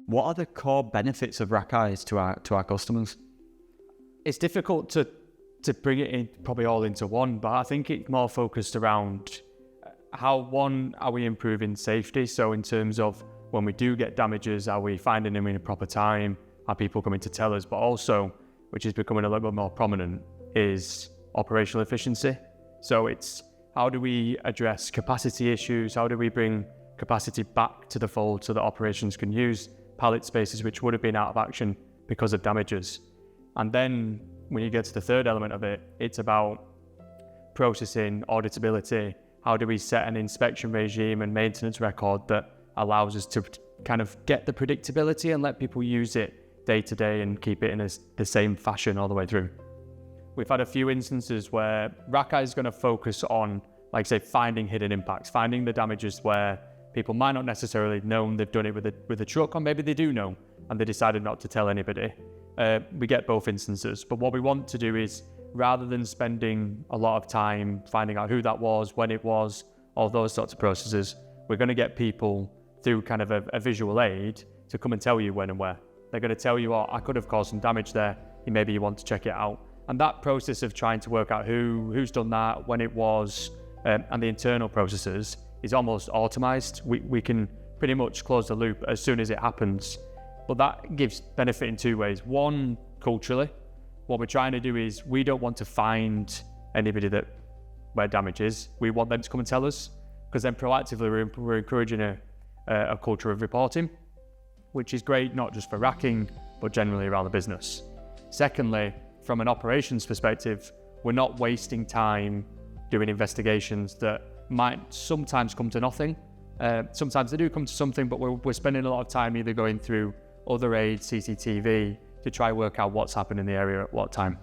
What are the core benefits of RackEye to our customers? It's difficult to bring it in probably all into one, but I think it's more focused around one, are we improving safety? So in terms of when we do get damages, are we finding them in a proper time? Are people coming to tell us? But also, which is becoming a little bit more prominent, is operational efficiency. So it's how do we address capacity issues? How do we bring capacity back to the fold so that operations can use pallet spaces which would have been out of action because of damages? And then when you get to the third element of it, it's about processing, auditability. How do we set an inspection regime and maintenance record that allows us to kind of get the predictability and let people use it day to day and keep it in the same fashion all the way through? We've had a few instances where RackEye is going to focus on, like say, finding hidden impacts, finding the damages where people might not necessarily know they've done it with a truck, or maybe they do know and they decided not to tell anybody. We get both instances, but what we want to do is, rather than spending a lot of time finding out who that was, when it was, all those sorts of processes, we're going to get people through kind of a visual aid to come and tell you when and where. They're going to tell you, oh, I could have caused some damage there, maybe you want to check it out. And that process of trying to work out who's done that, when it was, and the internal processes is almost automized. We can pretty much close the loop as soon as it happens. But that gives benefit in two ways. One, culturally, what we're trying to do is we don't want to find anybody where damage is. We want them to come and tell us, because then proactively we're encouraging a culture of reporting, which is great not just for racking, but generally around the business. Secondly, from an operations perspective, we're not wasting time doing investigations that might sometimes come to nothing. Sometimes they do come to something, but we're spending a lot of time either going through other aids, CCTV, to try work out what's happened in the area at what time.